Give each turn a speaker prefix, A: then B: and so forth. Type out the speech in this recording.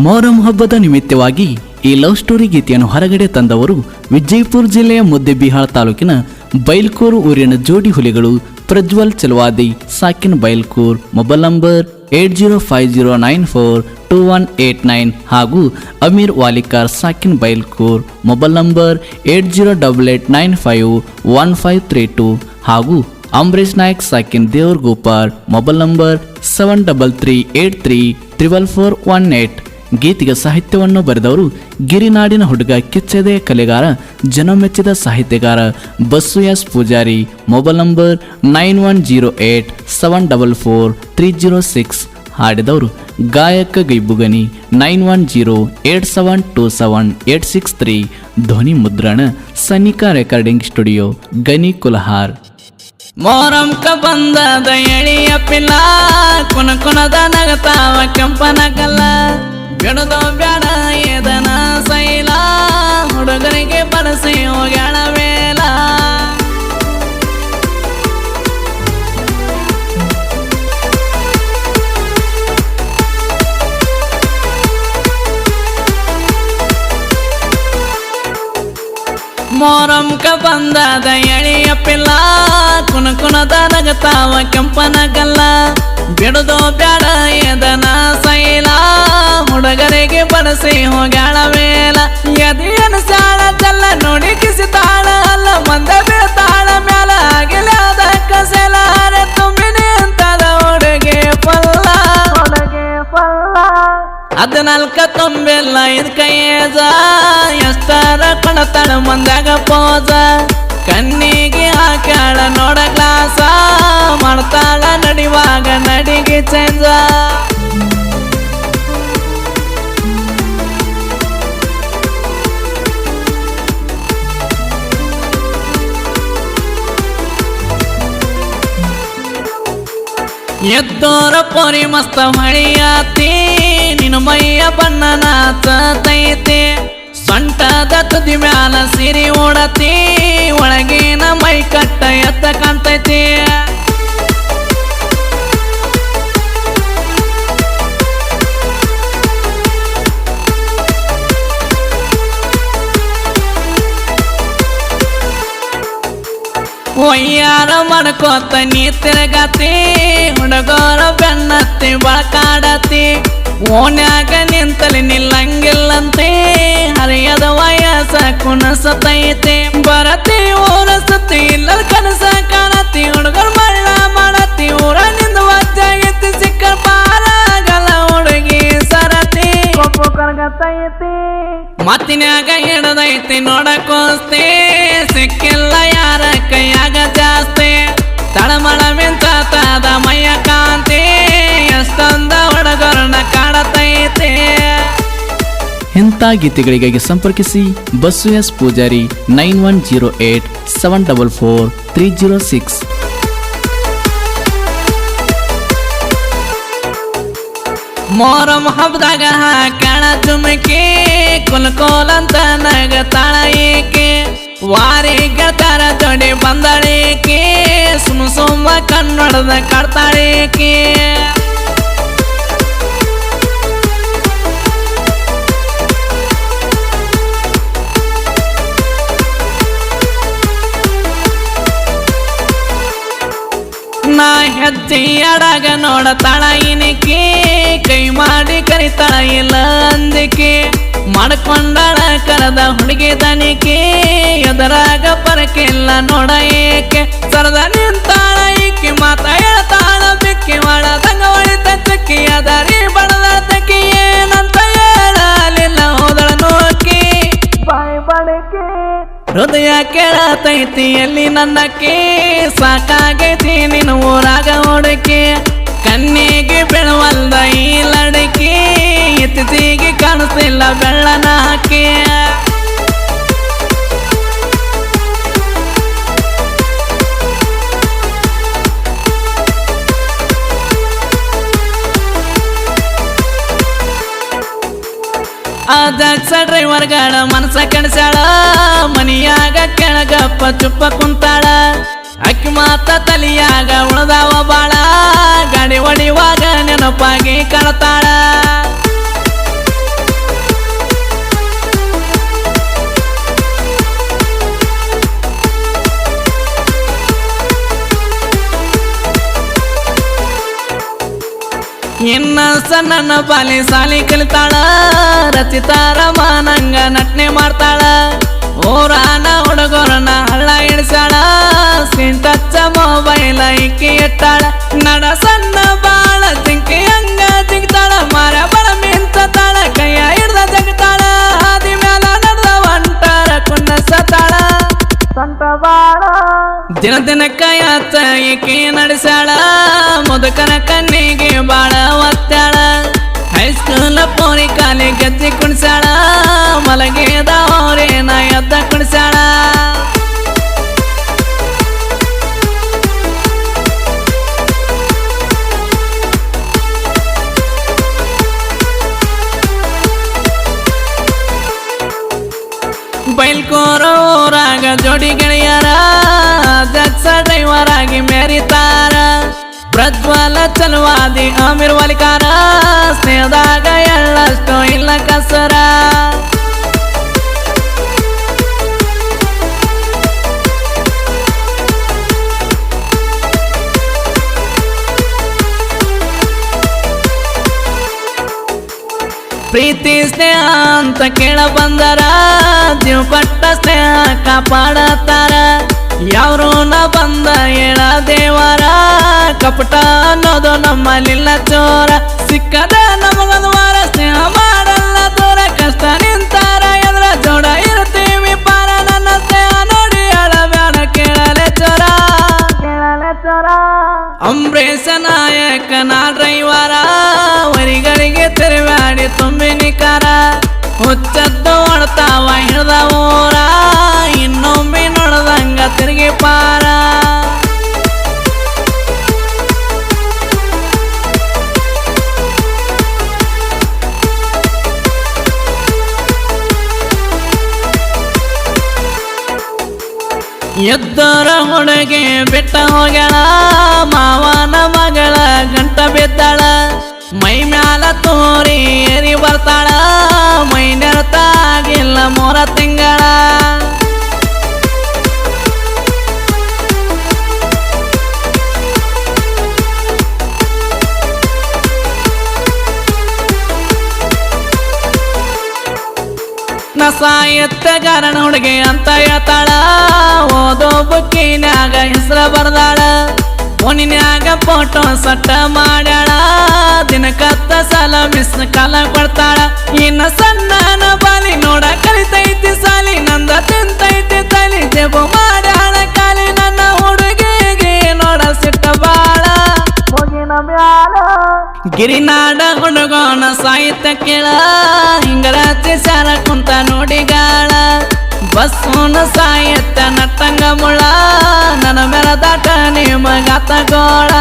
A: ಮೊಹರಂ ಹಬ್ಬದ ನಿಮಿತ್ತವಾಗಿ ಈ ಲವ್ ಸ್ಟೋರಿ ಗೀತೆಯನ್ನು ಹೊರಗಡೆ ತಂದವರು ವಿಜಯಪುರ ಜಿಲ್ಲೆಯ ಮುದ್ದೇಬಿಹಾಳ್ ತಾಲೂಕಿನ ಬೈಲ್ಕೂರು ಊರಿನ ಜೋಡಿ ಹುಲಿಗಳು ಪ್ರಜ್ವಲ್ ಚಲವಾದಿ ಸಾಕಿನ್ ಬೈಲ್ಕೂರ್ ಮೊಬೈಲ್ ನಂಬರ್ 8050942189 ಹಾಗೂ ಅಮೀರ್ ವಾಲಿಕಾರ್ ಸಾಕಿನ್ ಬೈಲ್ಕೂರ್ ಮೊಬೈಲ್ ನಂಬರ್ 8088951532 ಹಾಗೂ ಅಂಬರೀಶ್ ನಾಯಕ್ ಸಾಕಿನ್ ದೇವ್ರ ಗೋಪಾರ್ ಮೊಬೈಲ್ ನಂಬರ್ 7383344418. ಗೀತೆಗೆ ಸಾಹಿತ್ಯವನ್ನು ಬರೆದವರು ಗಿರಿನಾಡಿನ ಹುಡುಗ ಕಿಚ್ಚದೆ ಕಲೆಗಾರ ಜನಮೆಚ್ಚಿದ ಸಾಹಿತ್ಯಗಾರ Basu S Pujari mobile number 9108744306. ಹಾಡಿದವರು ಗಾಯಕ ಗೈಬುಗನಿ 9108727863. ಧ್ವನಿ ಮುದ್ರಣ ಸನಿಕಾ ರೆಕಾರ್ಡಿಂಗ್ ಸ್ಟುಡಿಯೋ ಗನಿ ಕುಲಹಾರ್.
B: ಮೊಹರಂ ಕ ಬಂದದ ಎಳಿಯ ಪಿಲ್ಲ ಕುನ ಕುನದ ನಗತಾವ ಕೆಂಪನ ಕಲ್ಲ ಬಿಡದೋ ಬ್ಯಾಡ ಎದನ ಸೈಲ ಹುಡುಗರಿಗೆ ಬಳಸಿ ಹೋಗ್ಯಾಳ ವೇಲ. ಮೊಹರಂ ಕ ಬಂದದ ಎಳಿಯ ಪಿಲ್ಲ ಕುನ ಕುನದ ನಗತಾವ ಕೆಂಪನ ಕಲ್ಲ ಬಿಡದೋ ಬ್ಯಾಡ ಎದನ ಸೈಲ ಹುಡುಗರಿಗೆ ಬಳಸಿ ಹೋಗ್ಯಾಳ ವೇಲ. ಎದೆಯನ ಸಾಳ ಚಲ್ಲ ನೋಡಿ ಕಿಸಿತಾಳ ಅಲ್ಲ ಮಂದ ಬೀಳ್ತಾಳ ಮ್ಯಾಲ ಆಗಿಲ್ಲ ಅದಕ್ಕ ಸೆಲಾರ ತುಂಬಿನಿ ಅಂತದ ಹುಡುಗೆ ಪಲ್ಲ 14 ತುಂಬಿಲ್ಲ ಇದಕ್ಕ ಏಜ ಎಷ್ಟರ ಕೊಡತಾಳ ಮಂದಾಗ ಪೋಜ ಕಣ್ಣಿಗೆ ಹಾಕ್ಯಾಳ ನೋಡ ಗ್ಲಾಸ ಮಾಡ್ತಾಳ ನಡಿವಾಗ ನಡಿಗೆ ಚೇಂಜ. ಎದ್ದೋರ ಪೊರಿ ಮಸ್ತ ಹೊಳಿಯಾತಿ ನಿನ್ನ ಮೈಯ ಬಣ್ಣ ನಾಚತೈತಿ ಸೊಂಟದ ತುದಿ ಮ್ಯಾಲ ಸಿರಿ ಓಡತಿ ಒಳಗಿನ ಮೈ ಕಟ್ಟ ಎತ್ತ ಕಾಣ್ತೈತಿ. ಒಯ್ಯಾರ ಮಾಡ್ಕೋತ ನೀ ತಿರುಗತಿ ಹುಡುಗರ ಬೆನ್ನತ್ತಿ ಬಳಕಾಡತಿ ಓಣ್ಯಾಗ ನಿಂತಲಿ ನಿಲ್ಲಂಗಿಲ್ಲಂತೆ ಹರಿಯದ ವಯಸ್ಸ ಕುಣಸತೈತೆ ಬರತಿ ಓರಸತಿ ಇಲ್ಲ ಕನಸ ಕಾಣತಿ ಹುಡುಗರು ಮಳ್ಳ ಮಾಡತಿ ಊರ ನಿಂದ ವಜ್ಜಾಗೈತಿ ಸಿಕ್ಕ ಪಾರಾಗಲ್ಲ ಹುಡುಗಿ ಸರತಿ ಕರಗತೈತಿ ಮತ್ತಿನ್ಯಾಗ ಹಿಡದೈತಿ ನೋಡಕೋಸ್ತಿ ಸಿಕ್ಕಿಲ್ಲ ಯಾರ ಕೈಯಾಗ ಜಾಸ್ತಿ ತಳಮಳ ಮಿಂಚಾತದ ಮೈಯ ಕಾಂತಿ ಎಷ್ಟೊಂದ ಹುಡುಗರನ್ನ ಕಾಡತೈತಿ.
A: ಇಂಥ ಗೀತೆಗಳಿಗಾಗಿ ಸಂಪರ್ಕಿಸಿ ಬಸ್ಸು ಎಸ್ ಪೂಜಾರಿ 9108744306.
B: ಮೊಹರಂ ಹಬ್ಬದಾಗ ಹಾಕ್ಯಾಳ ಜುಮಕಿ ಕುಲ್ಕೋಲಂತ ನಗತಾಳ ಏಕೆ ವಾರಿ ಗೆಳತರ ಜೋಡಿ ಬಂದಳೇಕೆ ಸುಮ್ಮ ಕನ್ನಡದ ಕಾಡ್ತಾಳೇಕೆ. ನಾ ಹೆಜ್ಜೆ ಅಡಗ ನೋಡತಾಳ ಇನಿಕೆ ಕೈ ಮಾಡಿ ಕರಿತಾಳ ಇಲ್ಲ ಅಂದಿಕೆ ಮಾಡ್ಕೊಂಡಾಳ ಕರದ ಹುಡುಗಿ ದನಿಕೆ ಎದರಾಗ ಪರಕಿಲ್ಲ ನೋಡ ಏಕೆ ಸರದ ನಿಂತಾಳ ಈಕಿ ಮಾತ ಹೇಳ್ತಾಳ ಬಿಕ್ಕಿ ಮಾಡದಂಗ ಹೊಳಿತ ಚಕ್ಕಿ ಅದರಿ ಬಡದ ತಕ್ಕಿ ಏನಂತ ಹೇಳಲಿಲ್ಲ ಹೋದಳ ನೋಕಿ ಬಾಯಿ ಬಡಕೆ ಹೃದಯ ಕೇಳತೈತಿ ಎಲ್ಲಿ ನನ್ನಕ್ಕೆ ಸಾಕಾಗೈತಿ ನಿನ್ನ ಊರಾಗ ಹುಡುಕಿ ಕಣ್ಣಿಗೆ ಬೆಳವಲ್ದ ಈ ಲಡಕಿ ಇತ್ತೀಚಿಗೆ ಕಾಣಿಸ್ತಿಲ್ಲ ಬೆಳ್ಳನ ಹಾಕಿ. ಅದಕ್ಷ ಡ್ರೈವರ್ಗಳ ಮನಸ ಕೆಣಸಾಳ ಮನಿಯಾಗ ಕೆಳಗಪ್ಪ ಚುಪ್ಪ ಕುಂತಾಳ ಅಕ್ಕಿ ಮಾತ ತಲಿಯಾಗ ಉಳದಾವ ಬಾಳ ಗಾಡಿ ಹೊಡಿವಾಗ ನೆನಪಾಗಿ ಕಾಣತಾಳ ಸಣ್ಣ ಬಾಲಿ ಸಾಲಿ ಕಲಿತಾಳ ರಚಿತಾರ ಮಾನಂಗ ನಟನೆ ಮಾಡ್ತಾಳ ಊರಾನ ಹುಡುಗರನ್ನ ಹಳ್ಳ ಇಳಿಸಾಳ ಸ್ಕ್ರೀನ್ ಟಚ್ ಮೊಬೈಲ್ ಇಕ್ಕಿ ಇಟ್ಟಾಳ ನಡ ಸಣ್ಣ ಬಾಳ ಜಿಂಕಿ ಹಂಗ ಜಿಂಕ್ತಾಳ ಮಾರ ಬಳ ಮಿಂತಾಳ ಕೈಯ ಹಿಡ್ದ ಜಗತಾಳ ಹಾದಿ ಮ್ಯಾಲ ನಡೆದ ಹೊಂಟಾರ ಕುನ್ನಸತಾಳ ಸಂತ ಬಾಳ ದಿನ ದಿನಕ್ಕ ಯಾತ ಈಕಿ ನಡೆಸಾಳ ಮುದುಕನ ಕಣ್ಣಿಗೆ ಬಾಳ ಒತ್ತಾಳ ಹೈಸ್ಕೂಲ್ ಪೋರಿ ಕಾಲಿ ಗಜ್ಜಿ ಕುಣಿಸಾಳ ಮಲಗಿದ ಹೋರೇನ ಎದ್ದ ಕುಣಿಸಾಳ ಬೈಲ್ಕೋರು ಊರಾಗ ಜೋಡಿ ಗೆಳೆಯರ ಜಗ್ಸ ಡ್ರೈವರ್ ಆಗಿ ಮೆರಿತಾರ ಪ್ರಜ್ವಲ ಚಲವಾದಿ ಅಮೀರ್ ವಾಲಿಕಾರ ಸ್ನೇಹದಾಗ ಎಳ್ಳಷ್ಟು ಇಲ್ಲ ಕಸರ ಪ್ರೀತಿ ಸ್ನೇಹ ಅಂತ ಕೇಳ ಬಂದರ ಜೀವ ಪಟ್ಟ ಸ್ನೇಹ ಕಾಪಾಡತಾರ ಯಾರು ನ ಬಂದ ಹೇಳ ದೇವರ ಕಪಟ ಅನ್ನೋದು ನಮ್ಮಲ್ಲಿಲ್ಲ ಚೋರ ಸಿಕ್ಕದ ನಮಗೊಂದು ವಾರ ಸ್ನೇಹ ಮಾಡಲ್ಲ ದೂರ ಕಷ್ಟ ನಿಂತಾರ ಎದ್ರ ಜೋಡ ಇರ್ತೀವಿ ಪಾರ ನನ್ನ ಸ್ನೇಹ ನೋಡಿ ಅಳಬ್ಯಾಡ ಕೇಳಲೆ ಚೋರ ಅಂಬರೀಷ ನಾಯಕನ ಡ್ರೈವರ ವರಿಗಳಿಗೆ ತಿರುವಾಡಿ ತುಂಬಿ ನಿಕಾರ ಹುಚ್ಚದ್ದು ಹೊಡ್ತಾವ ಹಿಡ್ದ ಊರ ಇನ್ನೊಮ್ಮೆ ನೋಡ್ದಂಗ ತಿರುಗಿ ಪಾರ ಎದ್ದರ ಹುಡುಗಿ ಬಿಟ್ಟ ಹೋಗ್ಯಾಳ ಮಾವನ ಮಗಳ ಗಂಟ ಬಿದ್ದಾಳ ಮೈ ಮ್ಯಾಲ ತೋರಿ ಏರಿ ಬರ್ತಾಳ ಮೈ ನೆರತಾಗಿಲ್ಲ 3 ತಿಂಗಳ ಸಾಹಿತ್ಯಗಾರನ ಹುಡುಗಿ ಅಂತ ಹೇಳ್ತಾಳ ಓದೋ ಬುಕ್ಕಿನ್ಯಾಗ ಹೆಸರ ಬರ್ದಾಳ ಫೋನಿನ್ಯಾಗ ಫೋಟೋ ಸಟ್ಟ ಮಾಡ್ಯಾಳ ದಿನಕ್ಕತ್ತ ಸಲ ಮಿಸ್ ಕಾಲ ಕೊಡ್ತಾಳ ಇನ್ನ ಸಣ್ಣನ ಬಾಲಿ ನೋಡ ಕಲಿತೈತಿ ಸಾಲಿ ನಂದ ತಿಂತೈತಿ ತಲಿ ಜೇಬು ಮಾಡ್ಯಾಳ ಕಾಲಿ ನನ್ನ ಹುಡುಗಿಗೆ ನೋಡ ಸಿಟ್ಟ ಬಾಳ ಗಿರಿನಾಡ ಹುಡುಗೋಣ ಸಾಹಿತ್ಯ ಕೇಳ ಹಿಂಗರಾಜಿ ಸಾರ ಕುಂತ ನೋಡಿಗಾಳ ಬಸ್ಸೂನ ಸಾಹಿತ್ಯ ನಟ್ಟಂಗ ಮುಳ ನನ್ನ ಮೇಲ ದಾಟ ನಿಮಗಾತ ಗೋಳ